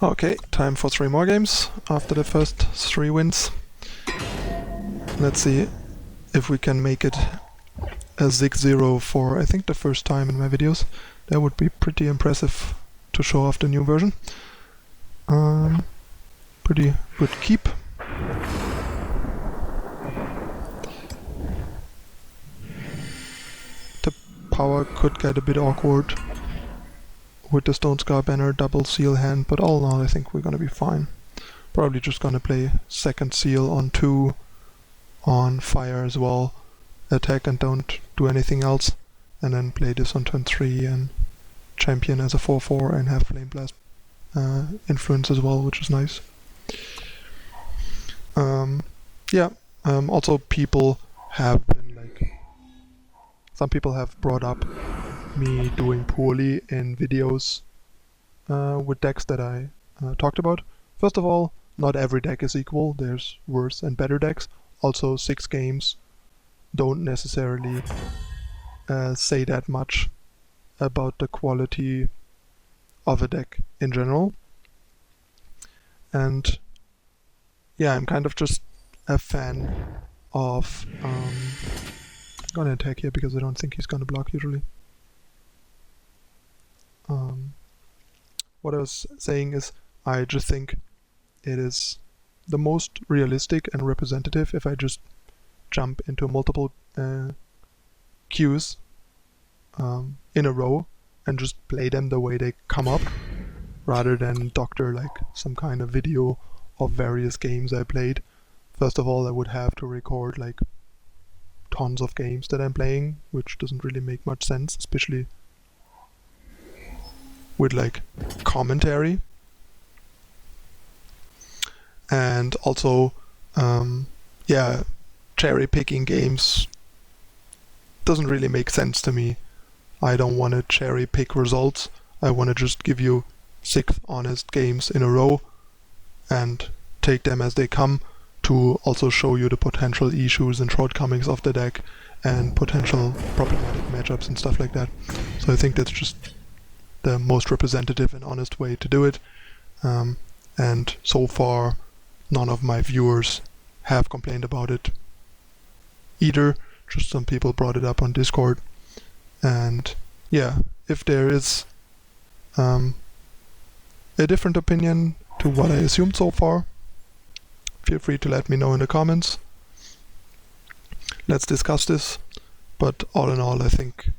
Okay, time for 3 more games after the first 3 wins. Let's see if we can make it a 6-0 for, I think, the first time in my videos. That would be pretty impressive to show off the new version. Pretty good keep. The power could get a bit awkward with the Stonescar banner double seal hand, but all in all I think we're gonna be fine. Probably just gonna play second seal on 2, on fire as well, attack and don't do anything else, and then play this on turn 3 and champion as a 4-4 and have Flame Blast influence as well, which is nice. Also people have been some people have brought up me doing poorly in videos with decks that I talked about. First of all, not every deck is equal, there's worse and better decks. Also 6 games don't necessarily say that much about the quality of a deck in general. And yeah, I'm kind of just a fan of I'm gonna attack here because I don't think he's gonna block usually. What I was saying is I just think it is the most realistic and representative if I just jump into multiple queues in a row and just play them the way they come up, rather than doctor like some kind of video of various games I played. First of all, I would have to record like tons of games that I'm playing, which doesn't really make much sense, especially with like commentary. And also, cherry picking games doesn't really make sense to me. I don't want to cherry pick results. I want to just give you 6 honest games in a row and take them as they come, to also show you the potential issues and shortcomings of the deck and potential problematic matchups and stuff like that. So I think that's just the most representative and honest way to do it. And so far, none of my viewers have complained about it either. Just some people brought it up on Discord. And yeah, if there is a different opinion to what I assumed so far, feel free to let me know in the comments. Let's discuss this. But all in all, I think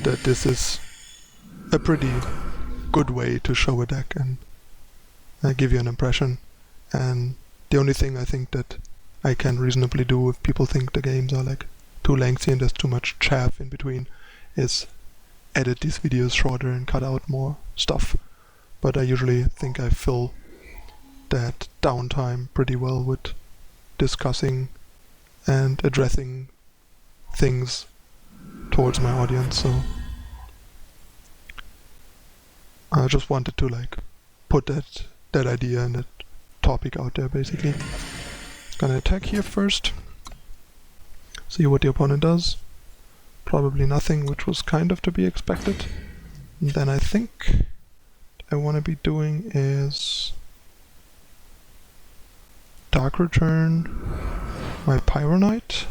that this is a pretty good way to show a deck and give you an impression. And the only thing I think that I can reasonably do if people think the games are like too lengthy and there's too much chaff in between is edit these videos shorter and cut out more stuff. But I usually think I fill that downtime pretty well with discussing and addressing things towards my audience, so I just wanted to like put that idea and that topic out there basically. Gonna attack here first, see what the opponent does. Probably nothing, which was kind of to be expected. And then I think what I want to be doing is Dark Return my Pyro Knight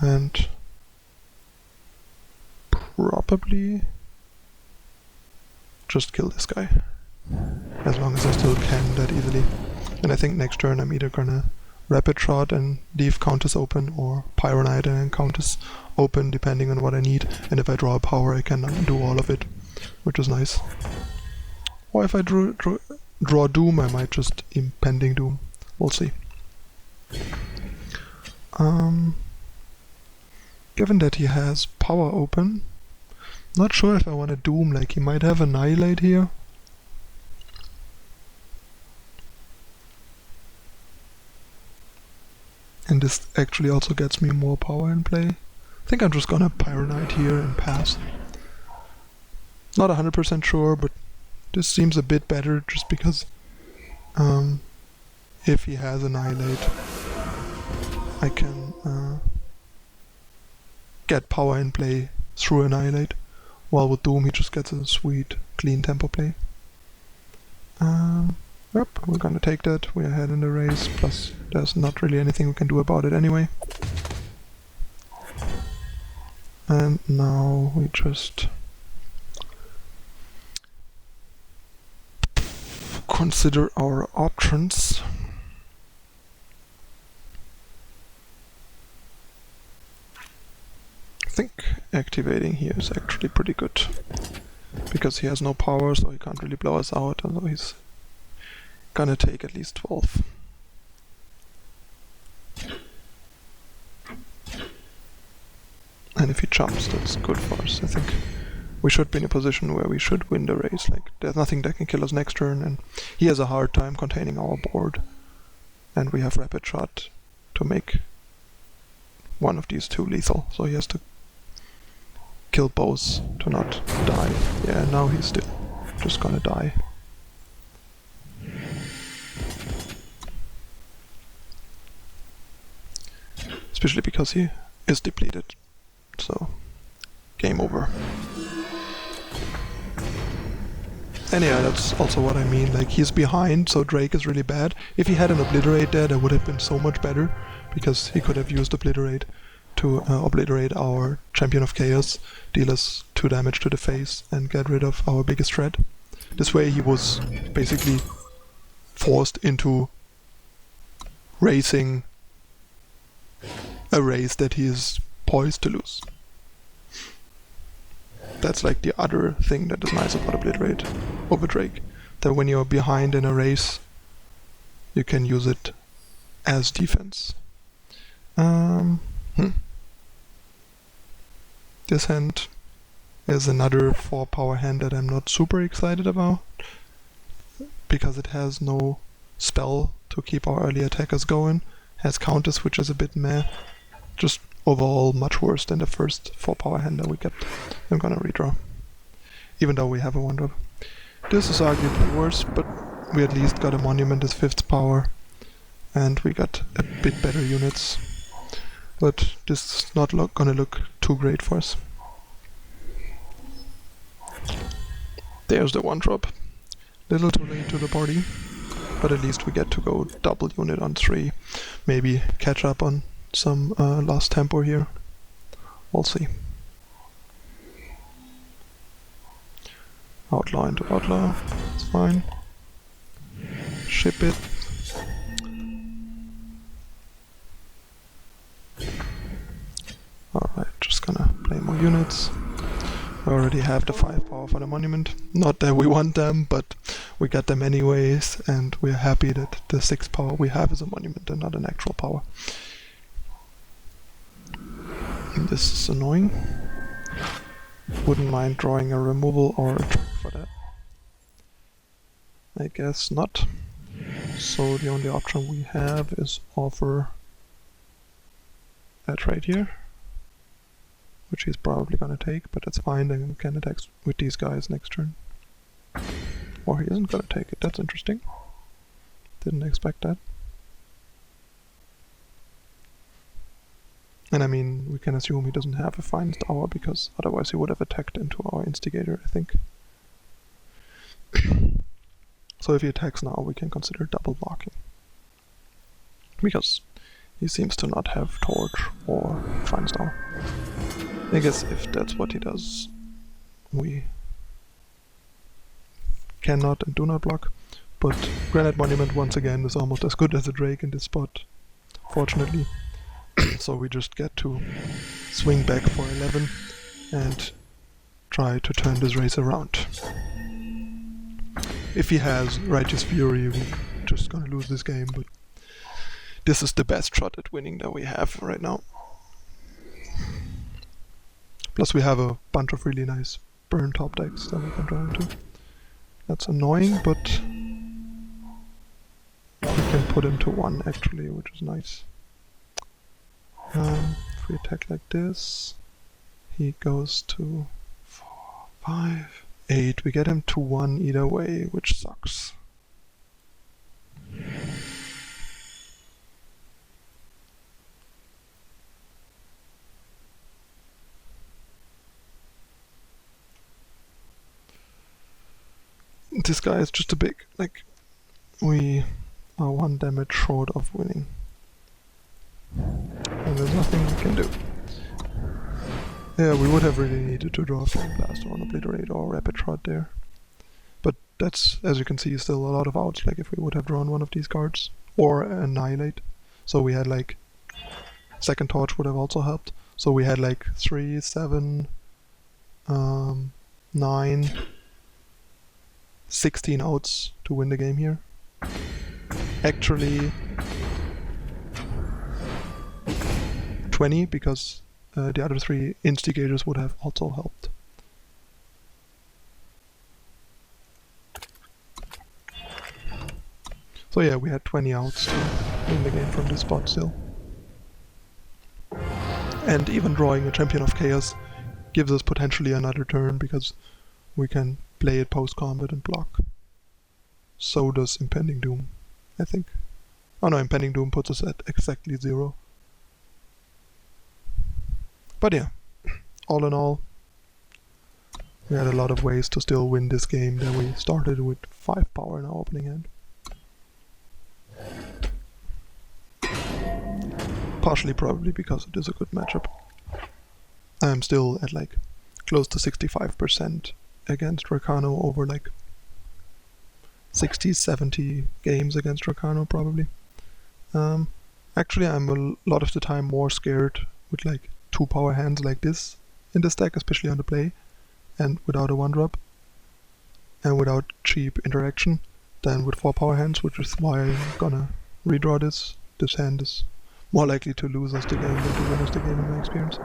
and probably just kill this guy, as long as I still can that easily. And I think next turn I'm either gonna Rapid Shot and leave Countess open, or Pyro Knight and Countess open, depending on what I need. And if I draw a power, I can do all of it, which is nice. Or if I draw Doom, I might just Impending Doom. We'll see. Given that he has power open, not sure if I want to Doom, like he might have Annihilate here. And this actually also gets me more power in play. I think I'm just gonna Pyro Knight here and pass. Not 100% sure, but this seems a bit better just because if he has Annihilate, I can get power in play through Annihilate. while with Doom he just gets a sweet, clean tempo play. Yep, we're gonna take that. We're ahead in the race, plus there's not really anything we can do about it anyway. And now we just consider our options. I think activating here is actually pretty good, because he has no power, so he can't really blow us out, although he's gonna take at least 12. And if he jumps, that's good for us. I think we should be in a position where we should win the race. Like, there's nothing that can kill us next turn, and he has a hard time containing our board. And we have Rapid Shot to make one of these two lethal, so he has to kill both to not die. Yeah, now he's still just gonna die. Especially because he is depleted. So, game over. And yeah, that's also what I mean, like, he's behind, so Drake is really bad. If he had an Obliterate there, that would have been so much better, because he could have used Obliterate to obliterate our Champion of Chaos, deal us 2 damage to the face, and get rid of our biggest threat. This way he was basically forced into racing a race that he is poised to lose. That's like the other thing that is nice about Obliterate over Drake. That when you're behind in a race, you can use it as defense. This hand is another 4 power hand that I'm not super excited about, because it has no spell to keep our early attackers going, has counters which is a bit meh, just overall much worse than the first 4 power hand that we kept. I'm gonna redraw, even though we have a 1-drop. This is arguably worse, but we at least got a Monument as 5th power, and we got a bit better units. But this is not gonna look too great for us. There's the 1-drop. Little too late to the party, but at least we get to go double unit on 3. Maybe catch up on some lost tempo here. We'll see. Outlaw into Outlaw, it's fine. Ship it. Alright, just gonna play more units. I already have the 5 power for the Monument. Not that we want them, but we got them anyways, and we're happy that the 6 power we have is a Monument and not an actual power. And this is annoying. Wouldn't mind drawing a removal or a track for that. I guess not. So the only option we have is offer that right here, which he's probably gonna take, but that's fine, then we can attack with these guys next turn. Or he isn't gonna take it, that's interesting. Didn't expect that. And I mean, we can assume he doesn't have a finest hour, because otherwise he would have attacked into our instigator, I think. So if he attacks now, we can consider double blocking. Because he seems to not have Torch or finest hour. I guess if that's what he does, we cannot and do not block. But Granite Monument once again is almost as good as a Drake in this spot, fortunately. So we just get to swing back for 11 and try to turn this race around. If he has Righteous Fury, we're just gonna lose this game, but this is the best shot at winning that we have right now. Plus we have a bunch of really nice burn top decks that we can draw into. That's annoying, but we can put him to 1 actually, which is nice. If we attack like this, he goes to 4, 5, 8. We get him to 1 either way, which sucks. this guy is just a big, like, we are 1 damage short of winning. And there's nothing we can do. Yeah, we would have really needed to draw Flame Blast or an Obliterate or Rapid Shot there. But that's, as you can see, still a lot of outs, like if we would have drawn one of these cards. Or Annihilate. So we had like... Second Torch would have also helped. So we had like 3, 7, 9, 16 outs to win the game here. Actually 20, because the other 3 instigators would have also helped. So yeah, we had 20 outs to win the game from this spot still. And even drawing a Champion of Chaos gives us potentially another turn, because we can play it post-combat and block. So does Impending Doom, I think. Oh no, Impending Doom puts us at exactly 0. But yeah, all in all, we had a lot of ways to still win this game that we started with 5 power in our opening hand. Partially probably because it is a good matchup. I am still at like close to 65% against Rakano over like 60-70 games against Rakano probably. Actually I'm a lot of the time more scared with like 2 power hands like this in the stack, especially on the play, and without a 1-drop and without cheap interaction, than with 4 power hands, which is why I'm gonna redraw this. This hand is more likely to lose us the game than to win us the game in my experience.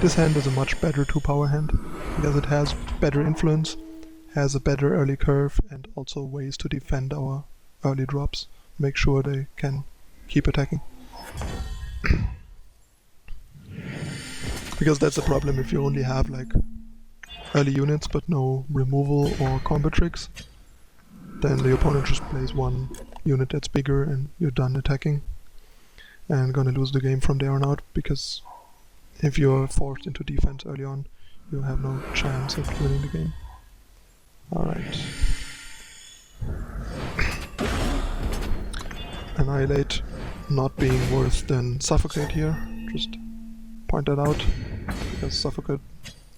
This hand is a much better 2 power hand, because it has better influence, has a better early curve, and also ways to defend our early drops, make sure they can keep attacking. Because that's the problem if you only have like early units but no removal or combo tricks, then the opponent just plays 1 unit that's bigger and you're done attacking and gonna lose the game from there on out, because if you're forced into defense early on, you have no chance of winning the game. Alright. Annihilate not being worse than Suffocate here, just point that out, because Suffocate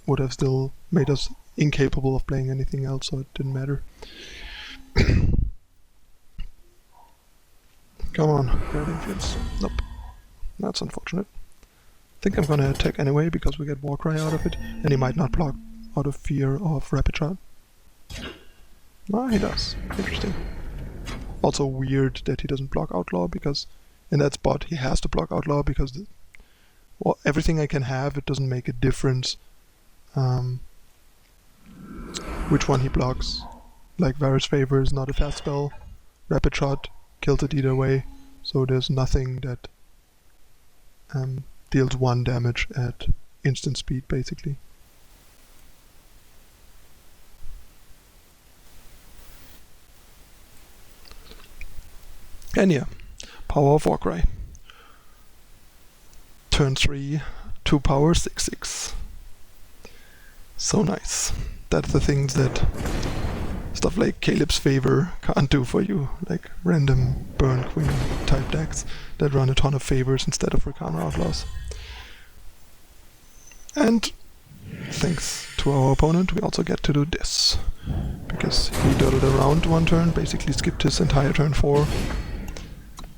would have still made us incapable of playing anything else, so it didn't matter. Come on, Guardian Fields. Nope. That's unfortunate. I think I'm gonna attack anyway, because we get Warcry out of it, and he might not block out of fear of Rapid Shot. Ah, he does. Interesting. Also weird that he doesn't block Outlaw, because in that spot he has to block Outlaw, because well, everything I can have, it doesn't make a difference which one he blocks. Like Varus Favor is not a fast spell, Rapid Shot kills it either way, so there's nothing that deals 1 damage at instant speed basically. And yeah, Power of Warcry. Turn 3, 2 power, 6/6. So nice. That's the things that stuff like Caleb's Favor can't do for you, like random Burn Queen type decks that run a ton of favors instead of Recana Outlaws. And thanks to our opponent we also get to do this, because he dawdled around 1 turn, basically skipped his entire turn 4,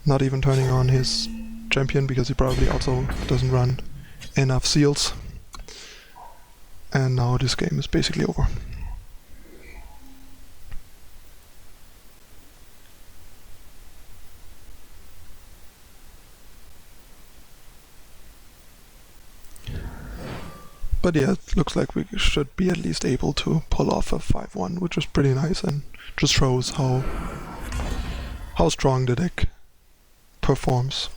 not even turning on his champion because he probably also doesn't run enough seals. And now this game is basically over. But yeah, it looks like we should be at least able to pull off a 5-1, which is pretty nice and just shows how strong the deck performs.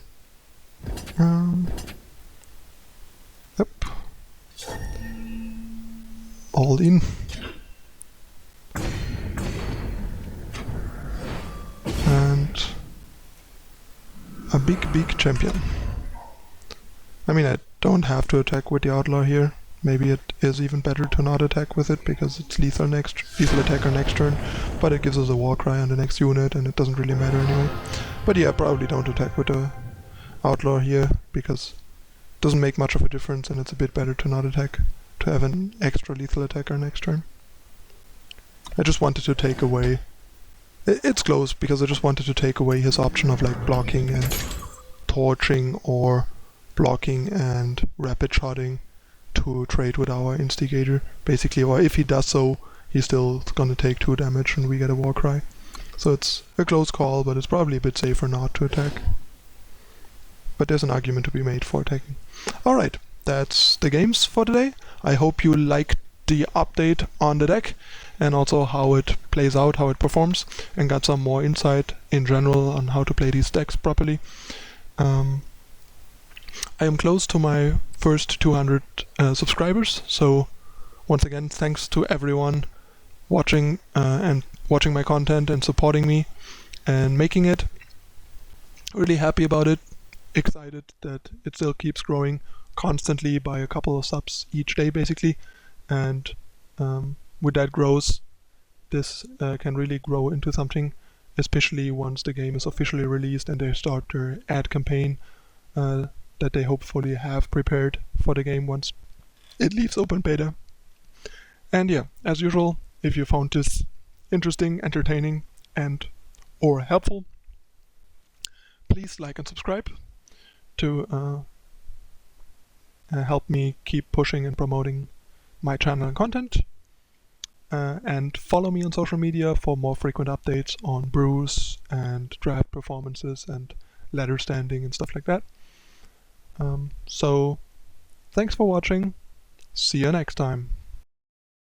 Yep. All in. And a big champion. I mean, I don't have to attack with the Outlaw here, maybe it is even better to not attack with it because it's lethal attacker next turn, but it gives us a war cry on the next unit and it doesn't really matter anyway. But yeah, probably don't attack with the outlaw here because it doesn't make much of a difference and it's a bit better to not attack, to have an extra lethal attacker next turn. I just wanted to take away... It's close because I just wanted to take away his option of like blocking and torching or blocking and rapid shotting to trade with our instigator, basically, or if he does so, he's still gonna take 2 damage and we get a war cry. So it's a close call, but it's probably a bit safer not to attack. But there's an argument to be made for attacking. Alright, that's the games for today. I hope you liked the update on the deck and also how it plays out, how it performs, and got some more insight in general on how to play these decks properly. I am close to my first 200 subscribers, so once again thanks to everyone watching my content and supporting me and making it. Really happy about it, excited that it still keeps growing constantly by a couple of subs each day basically, and with that growth this can really grow into something, especially once the game is officially released and they start their ad campaign that they hopefully have prepared for the game once it leaves open beta. And yeah, as usual, if you found this interesting, entertaining, and or helpful, please like and subscribe to help me keep pushing and promoting my channel and content. And follow me on social media for more frequent updates on brews and draft performances and ladder standing and stuff like that. So, thanks for watching. See you next time.